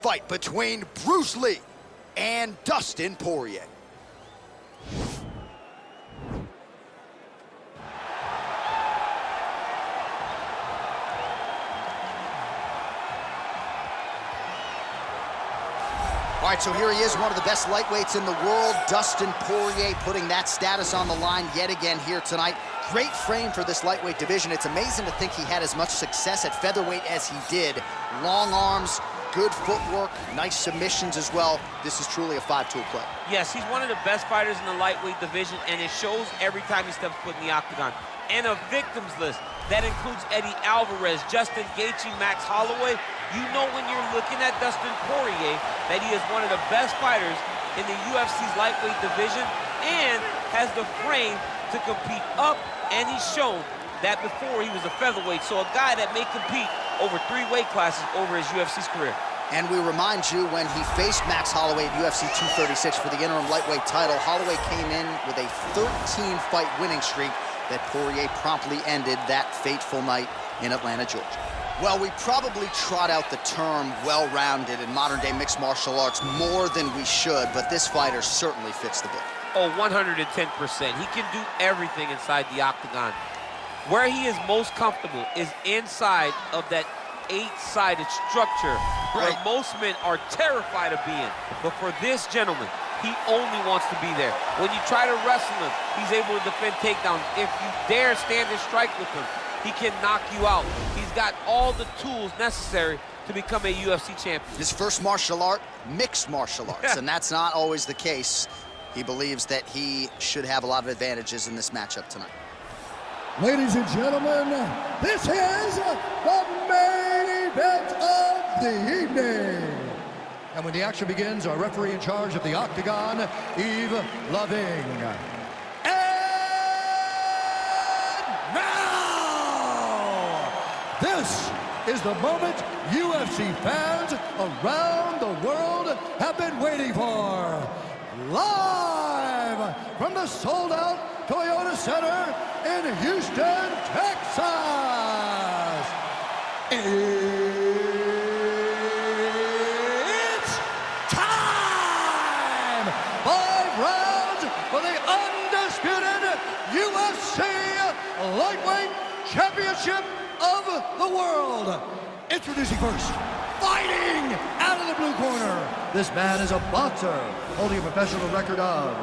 Fight between Bruce Lee and Dustin Poirier. All right, so here he is, one of the best lightweights in the world, Dustin Poirier, putting that status on the line yet again here tonight. Great frame for this lightweight division. It's amazing to think he had as much success at featherweight as he did. Long arms, good footwork, nice submissions as well. This is truly a five-tool play. Yes, he's one of the best fighters in the lightweight division, and it shows every time he steps foot in the octagon. And a victims list. That includes Eddie Alvarez, Justin Gaethje, Max Holloway. You know when you're looking at Dustin Poirier that he is one of the best fighters in the UFC's lightweight division and has the frame to compete up, and he's shown that before he was a featherweight. So a guy that may compete over 3 weight classes over his UFC's career. And we remind you, when he faced Max Holloway at UFC 236 for the interim lightweight title, Holloway came in with a 13-fight winning streak that Poirier promptly ended that fateful night in Atlanta, Georgia. Well, we probably trot out the term well-rounded in modern-day mixed martial arts more than we should, but this fighter certainly fits the bill. Oh, 110%. He can do everything inside the octagon. Where he is most comfortable is inside of that 8-sided structure where most men are terrified of being. But for this gentleman, he only wants to be there. When you try to wrestle him, he's able to defend takedowns. If you dare stand and strike with him, he can knock you out. He's got all the tools necessary to become a UFC champion. His first martial art, mixed martial arts, and that's not always the case. He believes that he should have a lot of advantages in this matchup tonight. Ladies and gentlemen, this is the main event of the evening. And when the action begins, our referee in charge of the octagon, Yves Loving. And now, this is the moment UFC fans around the world have been waiting for. Live from the sold-out Toyota Center in Houston, Texas. It's time! 5 rounds for the undisputed UFC Lightweight Championship of the world. Introducing first, fighting out of the blue corner. This man is a boxer holding a professional record of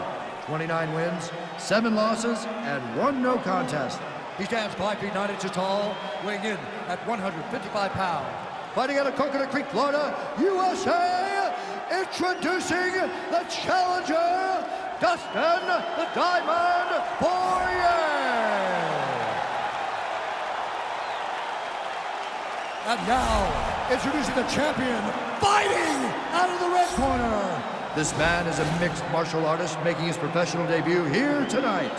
29 wins, 7 losses, and 1 no contest. He stands 5 feet 9 inches tall, weighing in at 155 pounds. Fighting out of Coconut Creek, Florida, USA, introducing the challenger, Dustin the Diamond Poirier. And now, introducing the champion, fighting out of the red corner. This man is a mixed martial artist making his professional debut here tonight.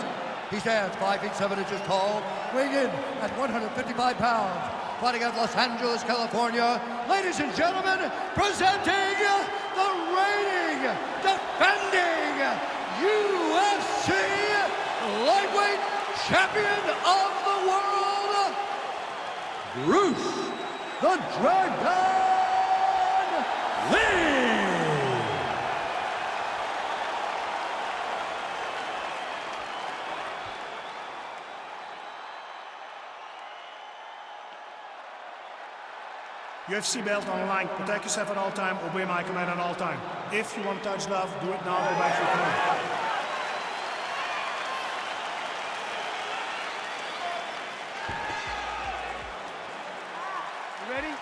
He stands 5 feet 7 inches tall, weighing in at 155 pounds. Fighting out of Los Angeles, California. Ladies and gentlemen, presenting the reigning, defending UFC Lightweight Champion of the World, Bruce the Dragon Lee! UFC belt on the line. Protect yourself at all time. Obey my command at all time. If you want to touch love, do it now. Go back to your command. You ready?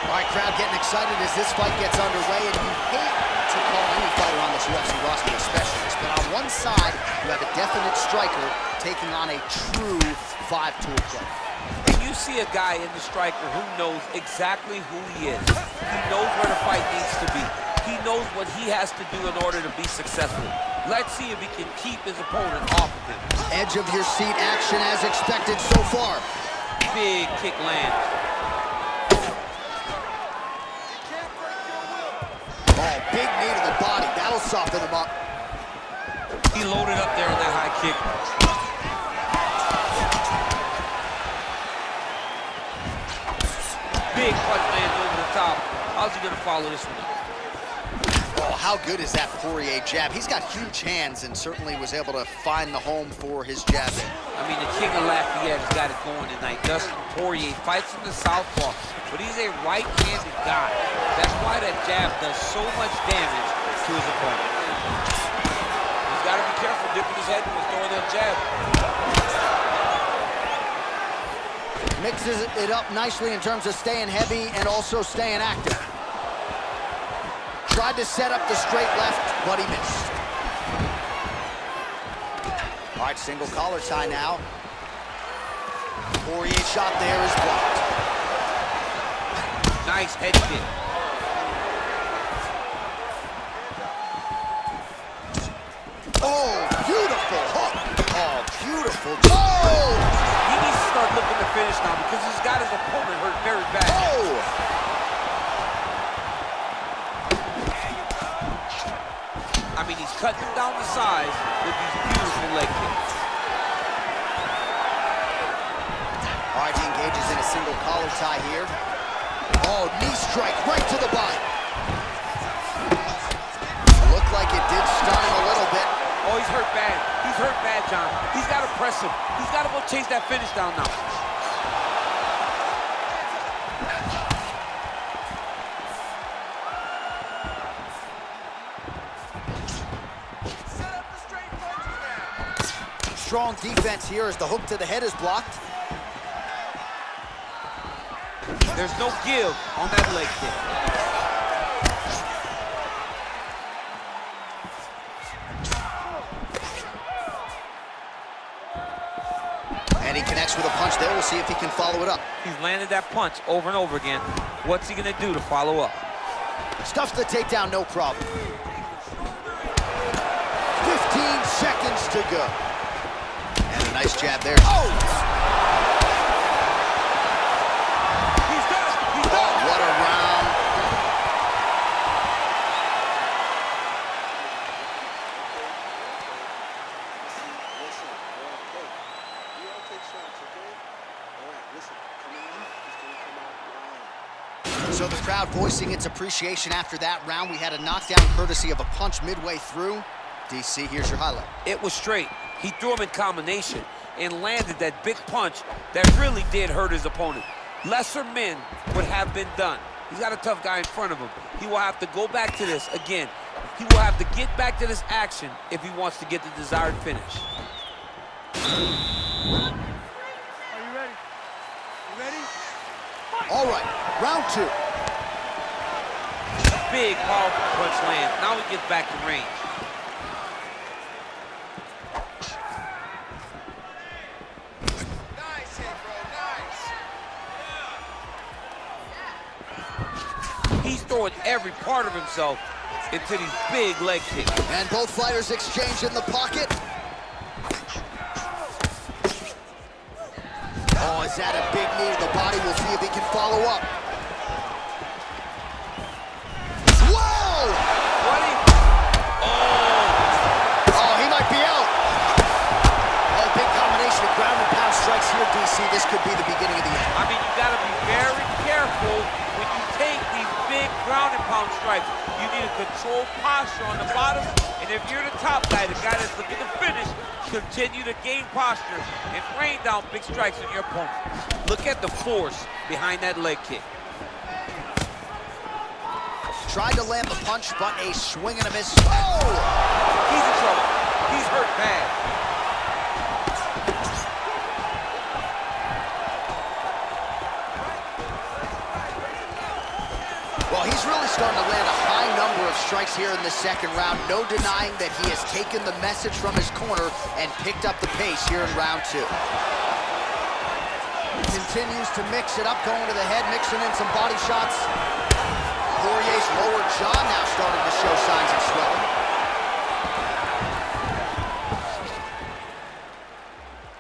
All right, crowd getting excited as this fight gets underway, and you hate to call any fighter on this UFC roster a specialist, but on one side, you have a definite striker taking on a true 5-tool player. And you see a guy in the striker who knows exactly who he is. He knows where the fight needs to be. He knows what he has to do in order to be successful. Let's see if he can keep his opponent off of him. Edge of your seat action as expected so far. Big kick lands. Oh, big knee to the body. That'll soften him up. He loaded up there on that high kick. he gonna follow this one up? Oh, how good is that Poirier jab? He's got huge hands and certainly was able to find the home for his jab there. I mean, the king of Lafayette has got it going tonight. Dustin Poirier fights from the southpaw, but he's a right-handed guy. That's why that jab does so much damage to his opponent. He's got to be careful dipping his head when he's throwing that jab. Mixes it up nicely in terms of staying heavy and also staying active. Tried to set up the straight left, but he missed. All right, single collar tie now. Poirier's shot there is blocked. Nice head kick. Oh, beautiful hook. Oh, beautiful. Oh! He needs to start looking to finish now because he's got his opponent hurt very bad. Oh! I mean, he's cutting him down the size with these beautiful leg kicks. All right, he engages in a single collar tie here. Oh, knee strike right to the body. Looked like it did stun him a little bit. Oh, he's hurt bad. He's hurt bad, John. He's got to press him. He's got to go chase that finish down now. Strong defense here as the hook to the head is blocked. There's no give on that leg kick. And he connects with a punch there. We'll see if he can follow it up. He's landed that punch over and over again. What's he gonna do to follow up? Stuffs the takedown, no problem. 15 seconds to go. And a nice jab there. Oh! He's done it! He's done it! What a round. So the crowd voicing its appreciation after that round. We had a knockdown courtesy of a punch midway through. DC, here's your highlight. It was straight. He threw him in combination and landed that big punch that really did hurt his opponent. Lesser men would have been done. He's got a tough guy in front of him. He will have to go back to this again. He will have to get back to this action if he wants to get the desired finish. Are you ready? You ready? All right, round two. Big, powerful punch lands. Now he gets back to range. Nice hit, bro, nice. He's throwing every part of himself into these big leg kicks. And both fighters exchange in the pocket. Oh, is that a big knee to the body? We'll see if he can follow up. Whoa! Buddy. Oh, he might be out. Oh, big combination of ground and pound strikes here, DC. This could be the beginning of the end. I mean, you gotta be very careful when you take these big ground and pound strikes. You need a controlled posture on the bottom, and if you're the top guy, the guy that's looking to finish, continue to gain posture and rain down big strikes on your opponent. Look at the force behind that leg kick. Tried to land the punch, but a swing and a miss. Oh! He's in trouble. He's hurt bad. Well, he's really starting to land a high number of strikes here in the second round. No denying that he has taken the message from his corner and picked up the pace here in round two. Continues to mix it up, going to the head, mixing in some body shots. Poirier's lower jaw now starting to show signs of swelling.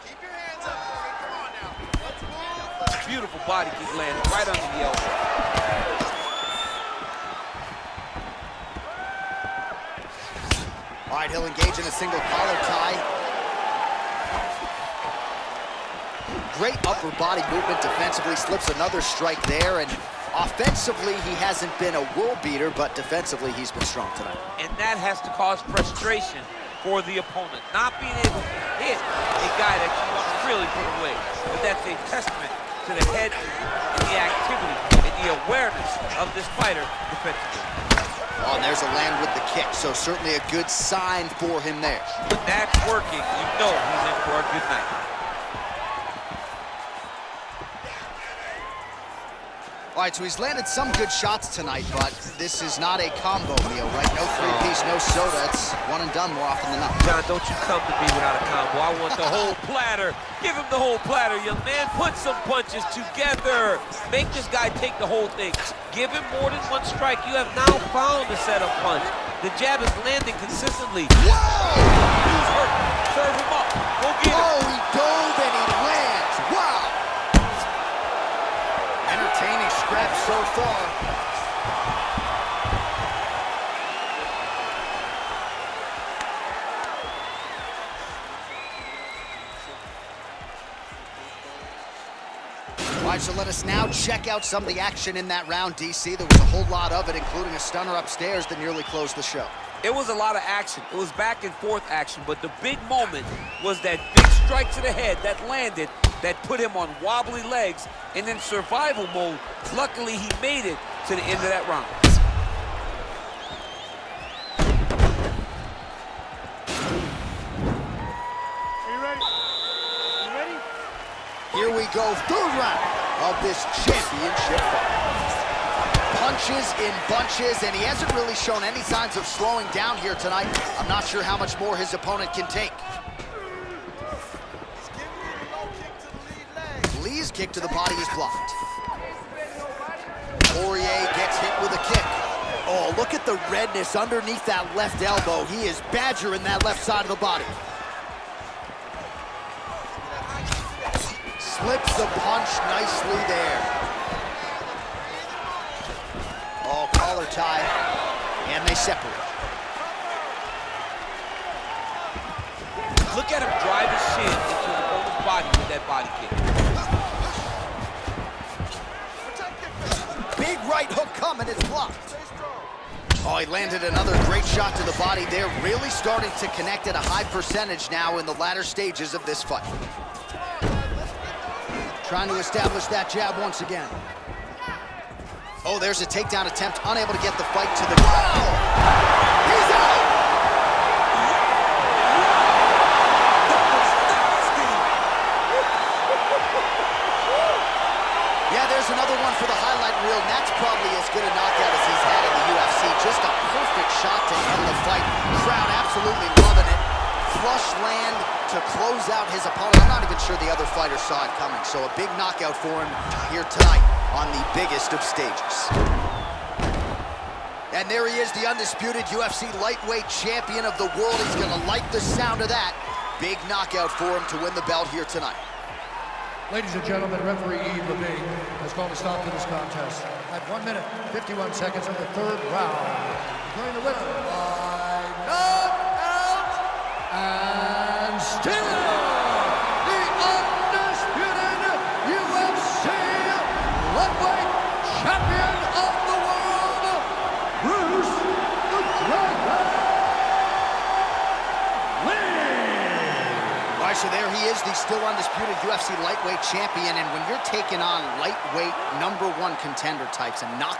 Keep your hands up for me. Come on now. Let's move. Beautiful body kick landing right under the elbow. All right, he'll engage in a single collar tie. Great upper body movement defensively, slips another strike there, and Offensively, he hasn't been a world beater, but defensively, he's been strong tonight. And that has to cause frustration for the opponent. Not being able to hit a guy that you want to really put away. But that's a testament to the head and the activity and the awareness of this fighter defensively. Oh, and there's a land with the kick, so certainly a good sign for him there. When that's working, you know he's in for a good night. All right, so he's landed some good shots tonight, but this is not a combo meal, right? No three-piece, no soda. It's one and done more often than not. John, don't you come to me without a combo. I want the whole platter. Give him the whole platter, young man. Put some punches together. Make this guy take the whole thing. Give him more than one strike. You have now found the setup punch. The jab is landing consistently. Whoa! He's hurt. Serve him up. Go get him. Oh, he dove and he lands. Wow! Entertaining scrap so far. All right, so let us now check out some of the action in that round, DC. There was a whole lot of it, including a stunner upstairs that nearly closed the show. It was a lot of action. It was back and forth action, but the big moment was that big strike to the head that landed, that put him on wobbly legs, and in survival mode. Luckily, he made it to the end of that round. Are you ready? You ready? Here we go, third round of this championship fight. Punches in bunches, and he hasn't really shown any signs of slowing down here tonight. I'm not sure how much more his opponent can take. He's giving you the low kick to the lead leg. Lee's kick to the body is blocked. Poirier gets hit with a kick. Oh, look at the redness underneath that left elbow. He is badgering that left side of the body. Slips the punch nicely there. Oh, collar tie, and they separate. Look at him drive his shin into the opponent's body with that body kick. Big right hook coming, it's blocked. Oh, he landed another great shot to the body. They're really starting to connect at a high percentage now in the latter stages of this fight. Trying to establish that jab once again. Oh, there's a takedown attempt, unable to get the fight to the ground. He's out! Yeah, there's another one for the highlight reel, and that's probably as good a knockout as he's had in the UFC. Just a perfect shot to end the fight. Crowd absolutely loving it. Flush land to close out his opponent. I'm not even sure the other fighter saw it coming, so a big knockout for him here tonight on the biggest of stages. And there he is, the undisputed UFC lightweight champion of the world. He's gonna like the sound of that. Big knockout for him to win the belt here tonight. Ladies and gentlemen, referee Yves Levine has called a stop to this contest at 1 minute, 51 seconds of the third round. Declaring the winner by knockout and still the undisputed UFC lightweight champion of the world, Bruce the Dragon Lee. All right, so there he is, the still undisputed UFC lightweight champion. And when you're taking on lightweight #1 contender types and knock